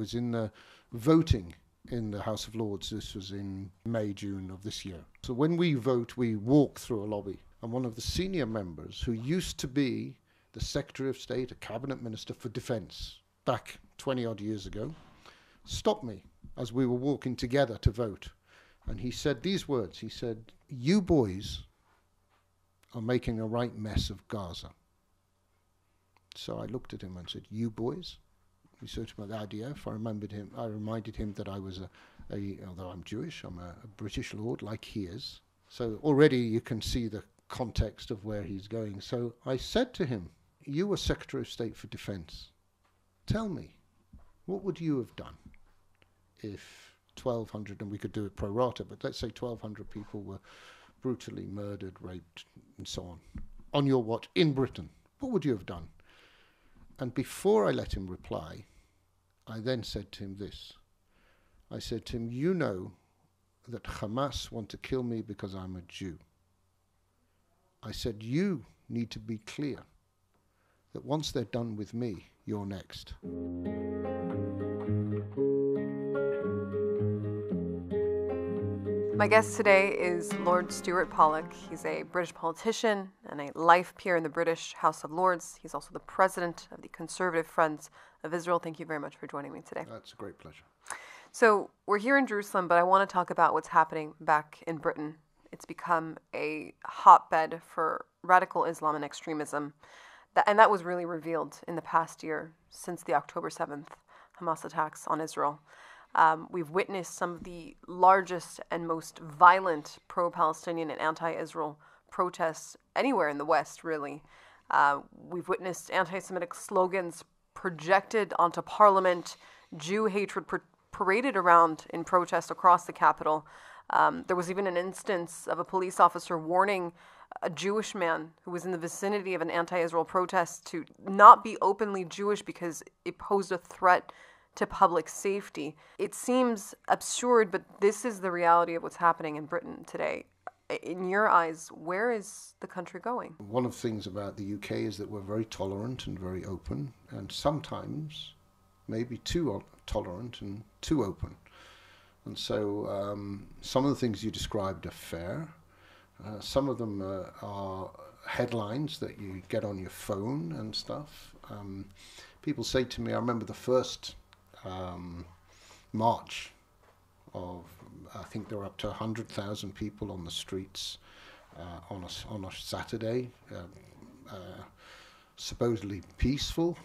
was in the voting in the House of Lords. This was in May, June of this year. So when we vote, we walk through a lobby. And one of the senior members, who used to be the Secretary of State, a cabinet minister for defence, back 20 odd years ago, stopped me as we were walking together to vote. And he said these words. He said, "You boys are making a right mess of Gaza." So I looked at him and said, "You boys?" We searched about the IDF. I reminded him that I was although I'm Jewish, I'm a British lord like he is. So already you can see the context of where he's going. So I said to him, "You were Secretary of State for Defence. Tell me, what would you have done if 1,200, and we could do it pro rata, but let's say 1,200 people were brutally murdered, raped, and so on your watch in Britain? What would you have done?" And before I let him reply, I then said to him this. I said to him, "You know that Hamas want to kill me because I'm a Jew. I said, you need to be clear that once they're done with me, you're next." My guest today is Lord Stuart Polak. He's a British politician and a life peer in the British House of Lords. He's also the president of the Conservative Friends of Israel. Thank you very much for joining me today. That's a great pleasure. So we're here in Jerusalem, but I want to talk about what's happening back in Britain. It's become a hotbed for radical Islam and extremism. And that was really revealed in the past year since the October 7th Hamas attacks on Israel. We've witnessed some of the largest and most violent pro-Palestinian and anti-Israel protests anywhere in the West, really. We've witnessed anti-Semitic slogans projected onto Parliament, Jew hatred paraded around in protest across the capital. There was even an instance of a police officer warning a Jewish man who was in the vicinity of an anti-Israel protest to not be openly Jewish because it posed a threat to public safety. It seems absurd, but this is the reality of what's happening in Britain today. In your eyes, where is the country going? One of the things about the UK is that we're very tolerant and very open, and sometimes maybe too tolerant and too open. And so some of the things you described are fair. Some of them are headlines that you get on your phone and stuff. People say to me, I remember the first march of, I think there were up to 100,000 people on the streets on a Saturday, supposedly peaceful,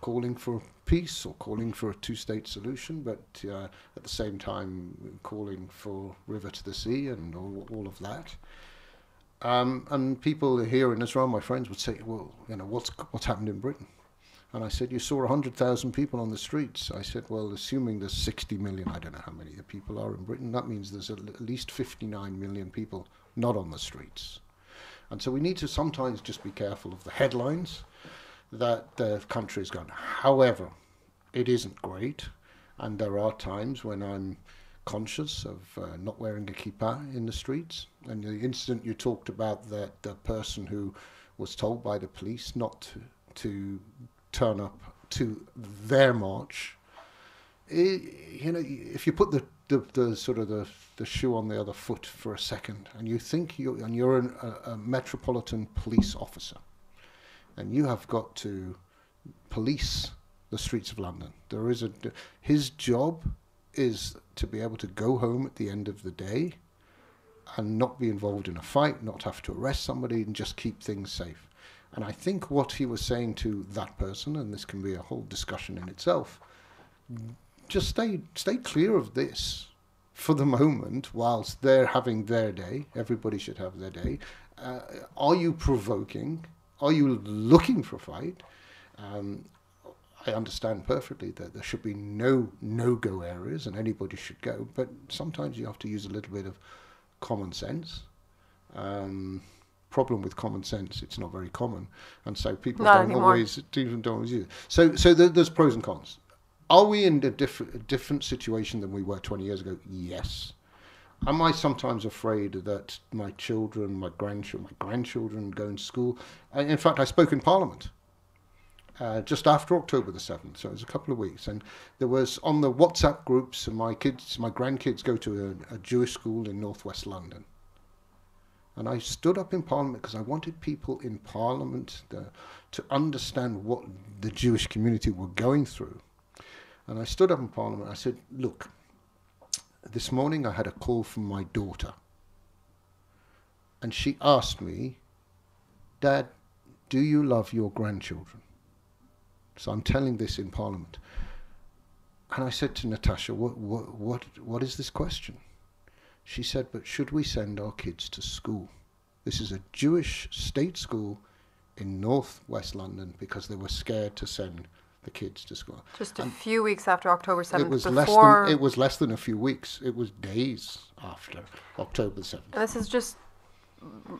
calling for peace or calling for a two-state solution, but at the same time calling for river to the sea and all of that. And people here in Israel, my friends, would say, "Well, you know, what's happened in Britain?" And I said, "You saw 100,000 people on the streets." I said, "Well, assuming there's 60 million, I don't know how many the people are in Britain, that means there's at least 59 million people not on the streets." And so we need to sometimes just be careful of the headlines that the country's gone. However, it isn't great, and there are times when I'm conscious of not wearing a kippah in the streets. And the incident you talked about, that the person who was told by the police not to turn up to their march, you know, if you put the sort of the shoe on the other foot for a second, and you think you're a metropolitan police officer, and you have got to police the streets of London. His job is to be able to go home at the end of the day and not be involved in a fight, not have to arrest somebody, and just keep things safe. And I think what he was saying to that person, and this can be a whole discussion in itself, just stay clear of this for the moment whilst they're having their day. Everybody should have their day. Are you provoking? Are you looking for a fight? I understand perfectly that there should be no-go areas and anybody should go, but sometimes you have to use a little bit of common sense. Problem with common sense, it's not very common, and so people don't always use it. So there's pros and cons. Are we in a different situation than we were 20 years ago? Yes. Am I sometimes afraid that my children, my grandchildren going to school? In fact, I spoke in Parliament just after October the 7th, so it was a couple of weeks. And there was on the WhatsApp groups, and my grandkids go to a Jewish school in northwest London. And I stood up in Parliament because I wanted people in Parliament to understand what the Jewish community were going through. And I stood up in Parliament, I said, look, this morning I had a call from my daughter. And she asked me, Dad, do you love your grandchildren? So I'm telling this in Parliament. And I said to Natasha, what is this question? She said, but should we send our kids to school? This is a Jewish state school in northwest London because they were scared to send the kids to school. Just a few weeks after October 7th. It was less than a few weeks. It was days after October 7th. And this is just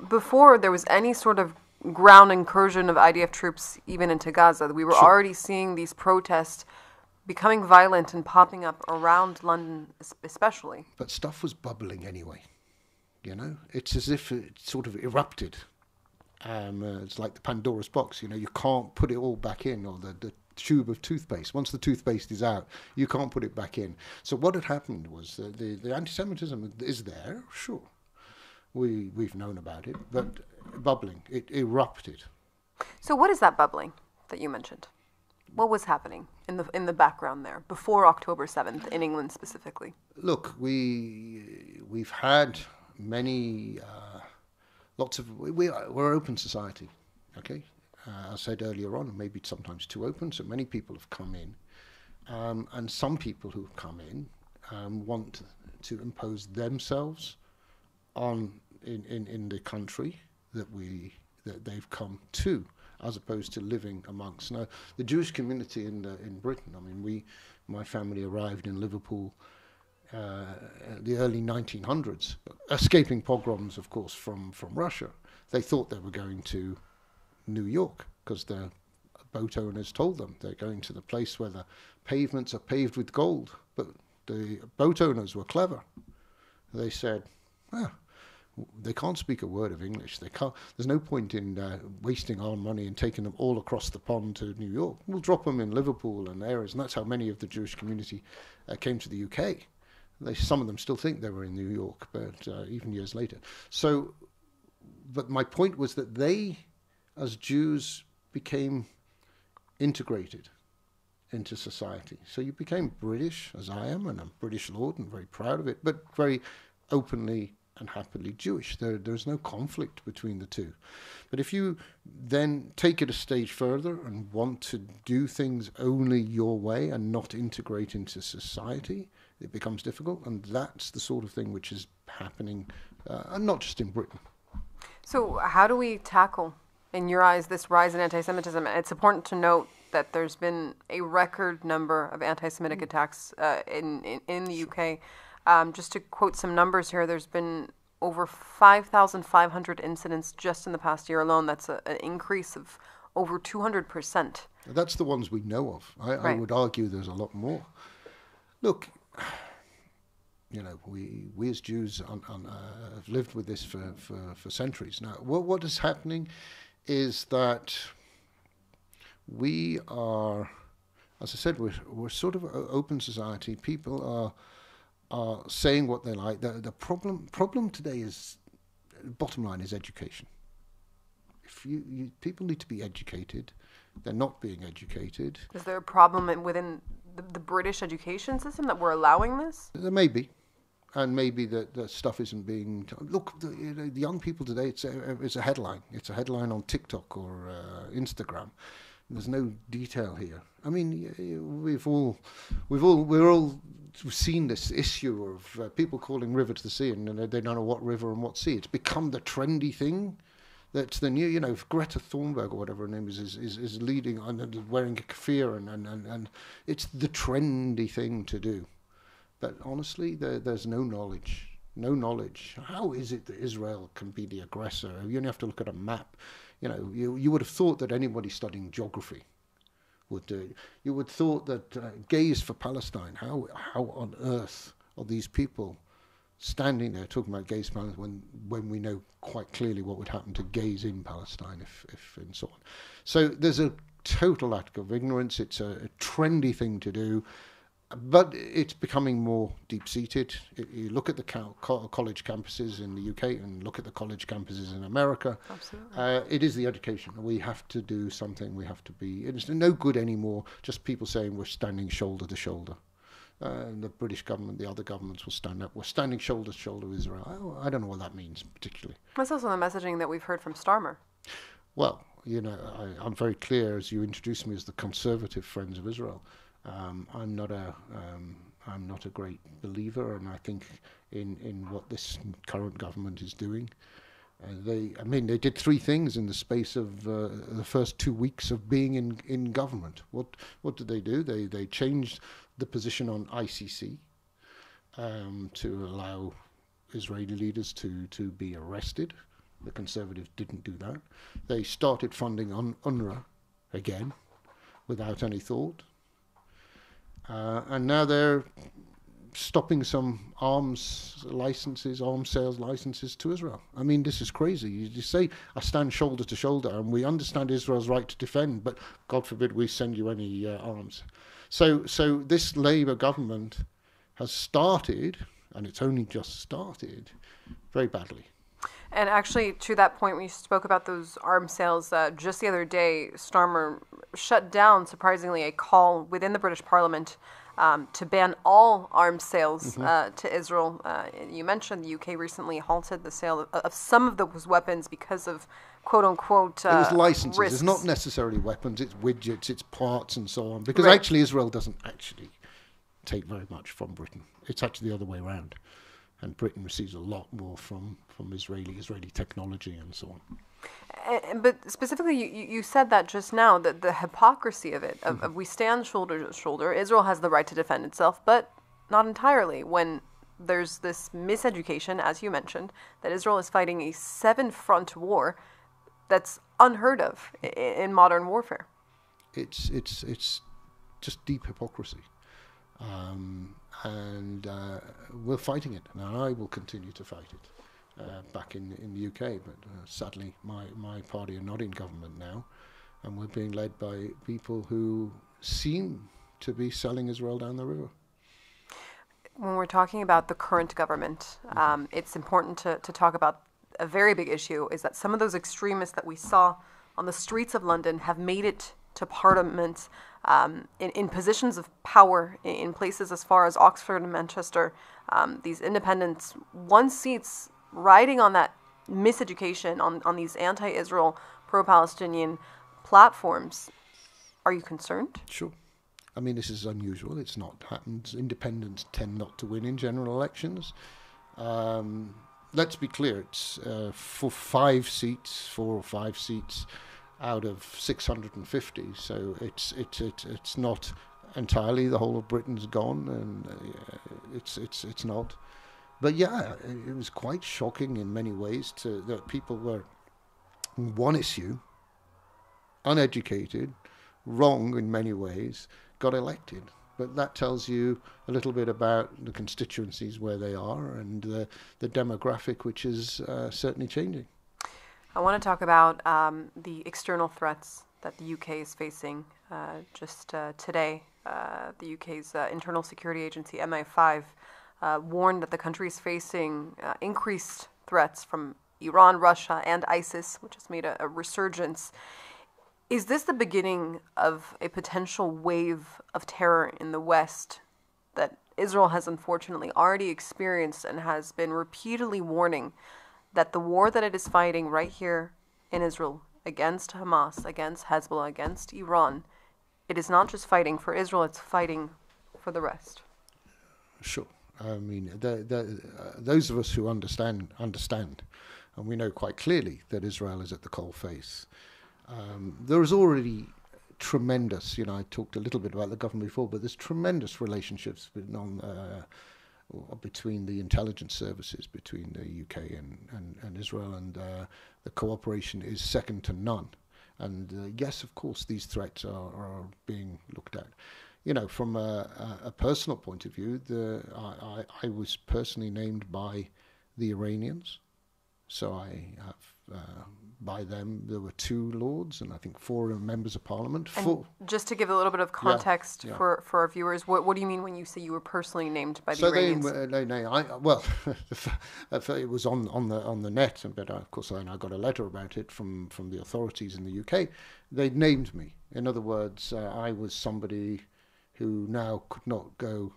before there was any sort of ground incursion of IDF troops even into Gaza. We were already seeing these protests becoming violent and popping up around London especially. But stuff was bubbling anyway. You know, it's as if it sort of erupted. It's like the Pandora's box, you know, you can't put it all back in, or the tube of toothpaste. Once the toothpaste is out, you can't put it back in. So what had happened was the anti-Semitism is there, sure. We've known about it, but bubbling, it erupted. So what is that bubbling that you mentioned? What was happening in the background there before October 7th in England specifically? Look, we've had many we're an open society, okay? I said earlier on, maybe sometimes too open, so many people have come in, and some people who've come in want to impose themselves on in the country that they've come to, as opposed to living amongst. Now, the Jewish community in Britain, I mean, my family arrived in Liverpool the early 1900s, escaping pogroms, of course, from Russia. They thought they were going to New York because the boat owners told them they're going to the place where the pavements are paved with gold. But the boat owners were clever. They said, they can't speak a word of English. They can't. There's no point in wasting our money and taking them all across the pond to New York. We'll drop them in Liverpool and areas, and that's how many of the Jewish community came to the UK. Some of them still think they were in New York, but even years later. So, but my point was that they, as Jews, became integrated into society. So you became British, as I am, and I'm British Lord and very proud of it, but very openly and happily Jewish. There's no conflict between the two. But if you then take it a stage further and want to do things only your way and not integrate into society, it becomes difficult, and that's the sort of thing which is happening, and not just in Britain. So how do we tackle, in your eyes, this rise in anti-Semitism? It's important to note that there's been a record number of anti-Semitic attacks in the UK. Just to quote some numbers here, there's been over 5,500 incidents just in the past year alone. That's an increase of over 200%. That's the ones we know of. I would argue there's a lot more. Look, you know, we as Jews have lived with this for centuries now. What is happening is that we are, as I said, we're sort of an open society. People are saying what they like. The problem today is, bottom line, is education. If people need to be educated, they're not being educated. Is there a problem within the British education system that we're allowing this? There may be. And maybe the stuff isn't being... Look, the young people today, it's a headline. It's a headline on TikTok or Instagram. There's no detail here. I mean, we've all seen this issue of people calling river to the sea, and they don't know what river and what sea. It's become the trendy thing. That's the new, you know, Greta Thunberg or whatever her name is leading and wearing a keffir, and it's the trendy thing to do. But honestly, there's no knowledge. No knowledge. How is it that Israel can be the aggressor? You only have to look at a map. You know, you would have thought that anybody studying geography would do it. You would have thought that gays for Palestine. How on earth are these people standing there talking about gays for Palestine when we know quite clearly what would happen to gays in Palestine if and so on. So there's a total act of ignorance. It's a trendy thing to do, but it's becoming more deep-seated. You look at the college campuses in the UK and look at the college campuses in America. Absolutely. It is the education. We have to do something. We have to be... It's no good anymore just people saying we're standing shoulder to shoulder. The British government, the other governments will stand up. We're standing shoulder to shoulder with Israel. I don't know what that means particularly. That's also the messaging that we've heard from Starmer. Well, you know, I'm very clear as you introduced me as the conservative Friends of Israel. I'm not a great believer, and I think in what this current government is doing. They did three things in the space of the first 2 weeks of being in government. What did they do? They changed the position on ICC to allow Israeli leaders to be arrested. The Conservatives didn't do that. They started funding on UNRWA again without any thought. And now they're stopping some arms sales licenses to Israel. I mean, this is crazy. You say, I stand shoulder to shoulder, and we understand Israel's right to defend, but God forbid we send you any arms. So this Labour government has started, and it's only just started, very badly. And actually, to that point, when you spoke about those arms sales, just the other day, Starmer shut down, surprisingly, a call within the British Parliament to ban all arms sales to Israel. You mentioned the UK recently halted the sale of some of those weapons because of quote-unquote it was licenses. risks. It's not necessarily weapons. It's widgets, it's parts and so on. Because Right. actually Israel doesn't actually take very much from Britain. It's actually the other way around. And Britain receives a lot more from Israeli technology and so on. But specifically, you said that just now, that the hypocrisy of it, of we stand shoulder to shoulder. Israel has the right to defend itself, but not entirely. When there's this miseducation, as you mentioned, that Israel is fighting a 7-front war that's unheard of in modern warfare. It's just deep hypocrisy. And we're fighting it, and I will continue to fight it back in the UK. But sadly, my party are not in government now, and we're being led by people who seem to be selling Israel down the river. When we're talking about the current government, it's important to talk about a very big issue, is that some of those extremists that we saw on the streets of London have made it to Parliament in positions of power in places as far as Oxford and Manchester. These independents won seats riding on that miseducation, on these anti-Israel, pro-Palestinian platforms. Are you concerned? Sure. I mean, this is unusual. It's not happened. Independents tend not to win in general elections. Let's be clear. It's for 4 or 5 seats out of 650. So it's not entirely the whole of Britain's gone, and it's not. But yeah, it was quite shocking in many ways that people were on one issue, uneducated, wrong in many ways, got elected. But that tells you a little bit about the constituencies where they are and the demographic, which is certainly changing. I want to talk about the external threats that the UK is facing. Just today, the UK's internal security agency, MI5, warned that the country is facing increased threats from Iran, Russia, and ISIS, which has made a resurgence. Is this the beginning of a potential wave of terror in the West that Israel has unfortunately already experienced and has been repeatedly warning that the war that it is fighting right here in Israel against Hamas, against Hezbollah, against Iran, it is not just fighting for Israel, it's fighting for the rest? Sure. I mean, those of us who understand, and we know quite clearly that Israel is at the coalface. There is already tremendous, I talked a little bit about the government before, but there's tremendous relationships between the intelligence services between the UK and Israel, and the cooperation is second to none. And yes, of course, these threats are being looked at. From a personal point of view, I was personally named by the Iranians, so I have by them, there were 2 lords and I think 4 members of parliament. And just to give a little bit of context for our viewers, what do you mean when you say you were personally named by the Iranians? It was on the net, but of course I got a letter about it from the authorities in the UK. They named me. In other words, I was somebody who now could not go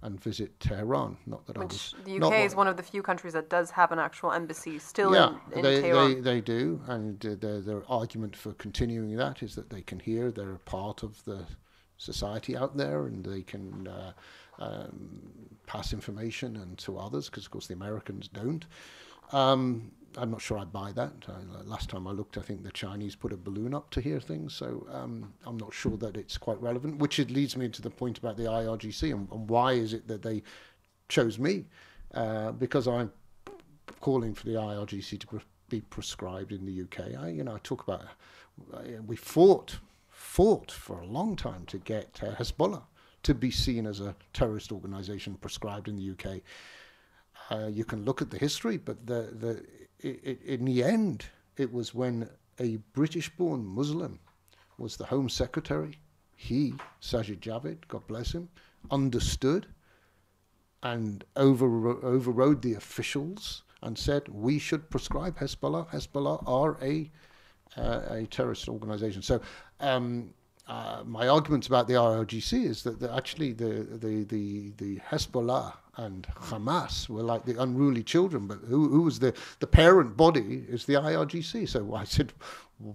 and visit Tehran. Which the UK is one of the few countries that does have an actual embassy still in Tehran. They do, and their argument for continuing that is that they can hear they're a part of the society out there, and they can pass information and to others, because of course the Americans don't. I'm not sure I buy that. Last time I looked, I think the Chinese put a balloon up to hear things, so I'm not sure that it's quite relevant, which it leads me to the point about the IRGC and why is it that they chose me? Because I'm calling for the IRGC to be prescribed in the UK. I talk about, we fought for a long time to get Hezbollah to be seen as a terrorist organisation prescribed in the UK. You can look at the history, but in the end, it was when a British-born Muslim was the Home Secretary. He, Sajid Javid, God bless him, understood and overrode the officials and said we should prescribe Hezbollah. Hezbollah are a terrorist organisation. So my arguments about the IRGC is that actually the Hezbollah and Hamas were like the unruly children, but who was the parent body is the IRGC. So I said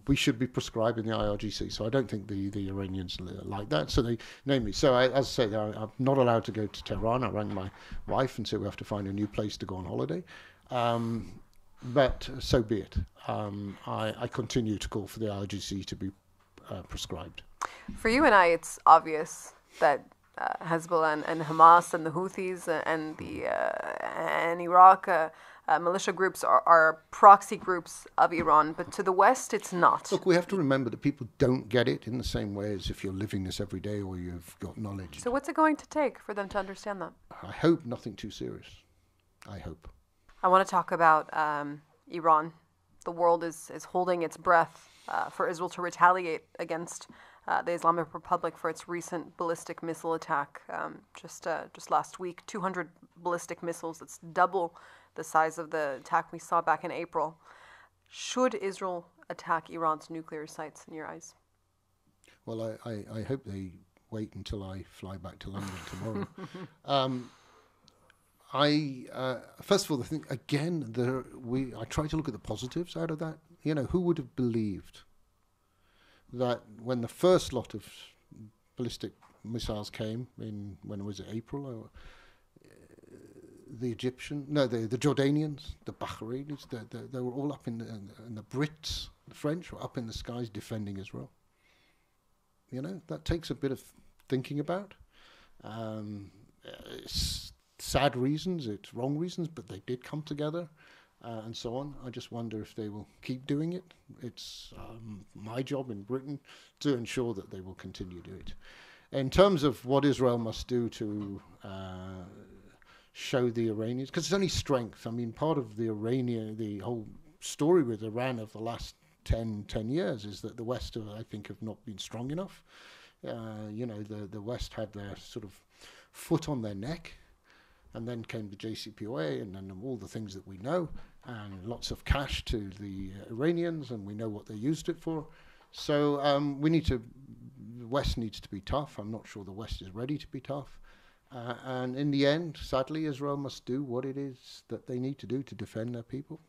we should be prescribing the IRGC. So I don't think the Iranians like that. So they named me. So as I say, I'm not allowed to go to Tehran. I rang my wife and said we have to find a new place to go on holiday. But so be it. I continue to call for the IRGC to be prescribed. For you and I, it's obvious that Hezbollah and Hamas and the Houthis and Iraq militia groups are proxy groups of Iran, but to the West, it's not. Look, we have to remember that people don't get it in the same way as if you're living this every day or you've got knowledge. So what's it going to take for them to understand that? I hope nothing too serious. I hope. I want to talk about Iran. The world is holding its breath for Israel to retaliate against the Islamic Republic for its recent ballistic missile attack. Just last week, 200 ballistic missiles. That's double the size of the attack we saw back in April. Should Israel attack Iran's nuclear sites, in your eyes? Well, I hope they wait until I fly back to London tomorrow. First of all, I think again, I try to look at the positives out of that. Who would have believed that when the first lot of ballistic missiles came in, when was it, April? The Jordanians, the Bahrainis, they were all up in the Brits, the French were up in the skies defending Israel. That takes a bit of thinking about. It's sad reasons, it's wrong reasons, but they did come together. And so on. I just wonder if they will keep doing it. It's my job in Britain to ensure that they will continue to do it. In terms of what Israel must do to show the Iranians, because it's only strength. I mean, part of the whole story with Iran of the last 10 years is that the West, I think, have not been strong enough. The West had their sort of foot on their neck. And then came the JCPOA and then all the things that we know, and lots of cash to the Iranians, and we know what they used it for. So the West needs to be tough. I'm not sure the West is ready to be tough. And in the end, sadly, Israel must do what it is that they need to do to defend their people.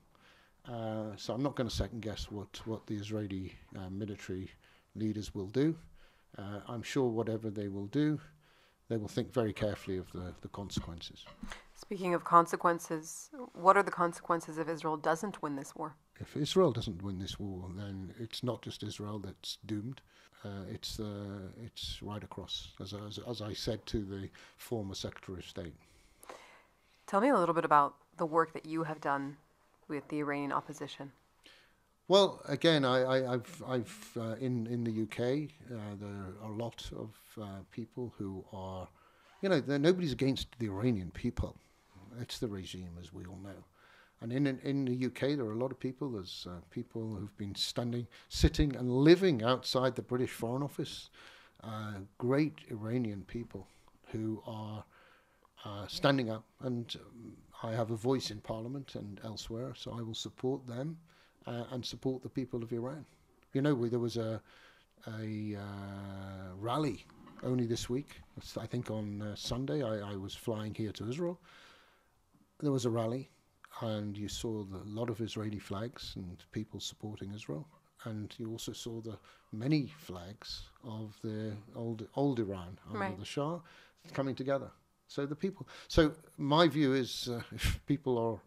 So I'm not going to second guess what the Israeli military leaders will do. I'm sure whatever they will do, they will think very carefully of the consequences. Speaking of consequences, what are the consequences if Israel doesn't win this war? If Israel doesn't win this war, then it's not just Israel that's doomed. It's right across, as I said to the former Secretary of State. Tell me a little bit about the work that you have done with the Iranian opposition. Well, again, I've in the UK, there are a lot of people who are, nobody's against the Iranian people. It's the regime, as we all know. And in the UK, there are a lot of people. There's people who've been sitting and living outside the British Foreign Office. Great Iranian people who are standing up, and I have a voice in Parliament and elsewhere, so I will support them and support the people of Iran. You know, there was a rally only this week. I think on Sunday I was flying here to Israel. There was a rally, and you saw a lot of Israeli flags and people supporting Israel. And you also saw the many flags of the old Iran under the Shah coming together. So the people. So my view is, if people are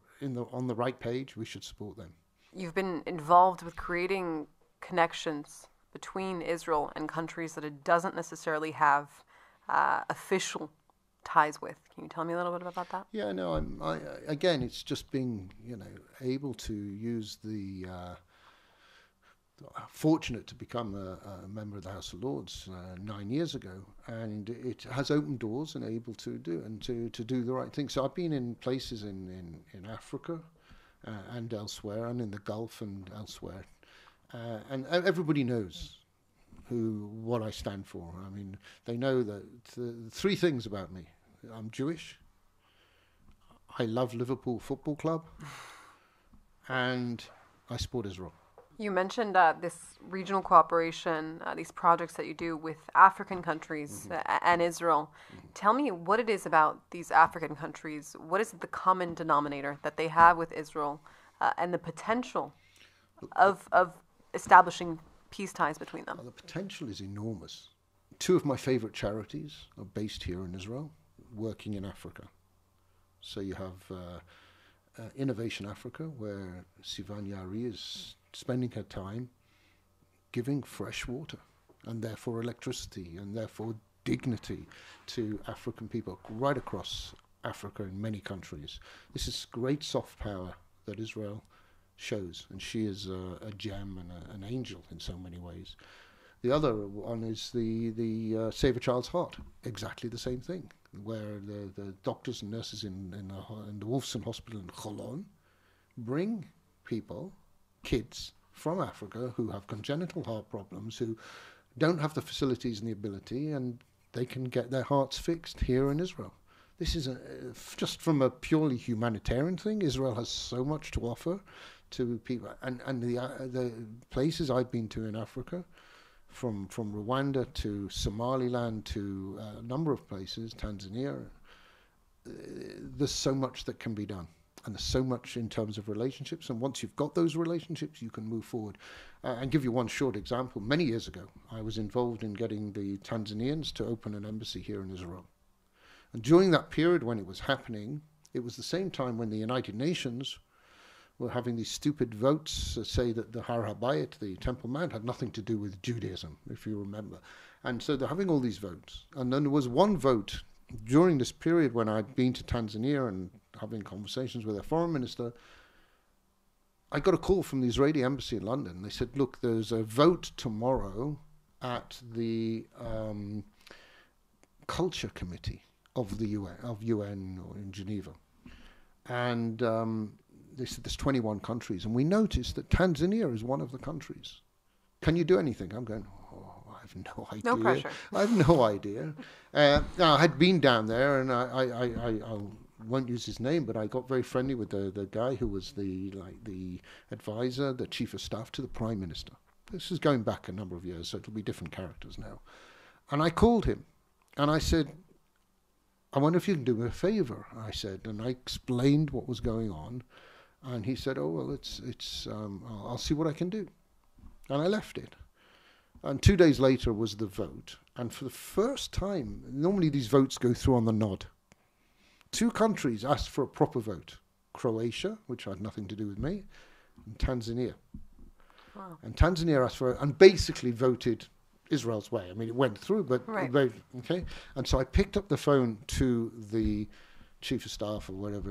on the right page, we should support them. You've been involved with creating connections between Israel and countries that it doesn't necessarily have official ties with. Can you tell me a little bit about that? Yeah, no. Again, it's just being able to use the. Fortunate to become a member of the House of Lords 9 years ago, and it has opened doors and able to do the right thing. So I've been in places in Africa and elsewhere, and in the Gulf and elsewhere, and everybody knows what I stand for. I mean, they know that three things about me: I'm Jewish, I love Liverpool Football Club, and I support Israel. You mentioned this regional cooperation, these projects that you do with African countries and Israel. Tell me what it is about these African countries. What is the common denominator that they have with Israel and the potential of establishing peace ties between them? Well, the potential is enormous. Two of my favorite charities are based here in Israel, working in Africa. So you have Innovation Africa, where Sivan Yari is spending her time giving fresh water and therefore electricity and therefore dignity to African people right across Africa in many countries. This is great soft power that Israel shows, and she is a gem and an angel in so many ways. The other one is the Save a Child's Heart, exactly the same thing, where the doctors and nurses in the Wolfson Hospital in Cholon bring kids from Africa who have congenital heart problems, who don't have the facilities and the ability, and they can get their hearts fixed here in Israel. This is just from a purely humanitarian thing. Israel has so much to offer to people, and the places I've been to in Africa, from Rwanda to Somaliland to a number of places, Tanzania, there's so much that can be done. And there's so much in terms of relationships. And once you've got those relationships, you can move forward. And give you one short example. Many years ago, I was involved in getting the Tanzanians to open an embassy here in Israel. And during that period when it was happening, it was the same time when the United Nations were having these stupid votes that say that the Har HaBayit, the Temple Mount, had nothing to do with Judaism, if you remember. And so they're having all these votes. And then there was one vote during this period when I'd been to Tanzania and having conversations with their foreign minister. I got a call from the Israeli embassy in London. They said, look, there's a vote tomorrow at the culture committee of the UN or in Geneva. And they said there's 21 countries. And we noticed that Tanzania is one of the countries. Can you do anything? I'm going, I have no idea. No pressure. I have no idea. Now, I had been down there, and I won't use his name, but I got very friendly with the guy who was the advisor, the chief of staff to the prime minister. This is going back a number of years, so it'll be different characters now. And I called him, and I said, I wonder if you can do me a favor, I said, and I explained what was going on, and he said, oh, well, I'll see what I can do. And I left it. And 2 days later was the vote. And for the first time, normally these votes go through on the nod. 2 countries asked for a proper vote. Croatia, which had nothing to do with me, and Tanzania. Wow. And Tanzania asked for it and basically voted Israel's way. I mean, it went through, but right. Okay. And so I picked up the phone to the chief of staff or whatever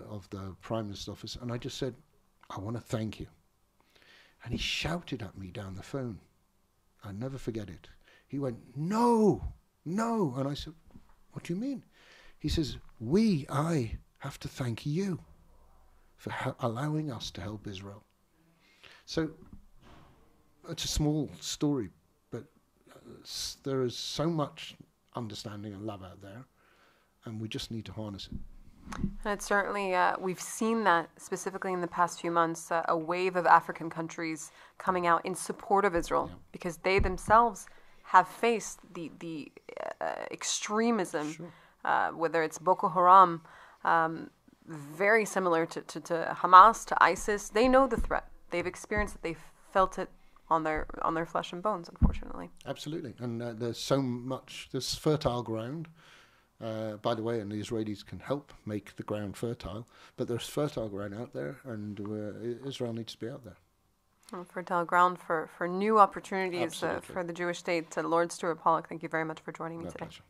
of the prime minister's office, and I just said, I want to thank you. And he shouted at me down the phone. I'll never forget it. He went, no. And I said, what do you mean? He says, I have to thank you. for allowing us to help Israel. So it's a small story, but there is so much understanding and love out there, and we just need to harness it. And it's certainly, we've seen that specifically in the past few months, a wave of African countries coming out in support of Israel, because they themselves have faced the extremism, sure. Whether it's Boko Haram, very similar to Hamas, to ISIS. They know the threat. They've experienced it. They've felt it on their flesh and bones, unfortunately. Absolutely. And there's so much, this fertile ground. By the way, and the Israelis can help make the ground fertile, but there's fertile ground out there, and Israel needs to be out there. Fertile ground for new opportunities for the Jewish state. Lord Stuart Polak, thank you very much for joining me today. Pleasure.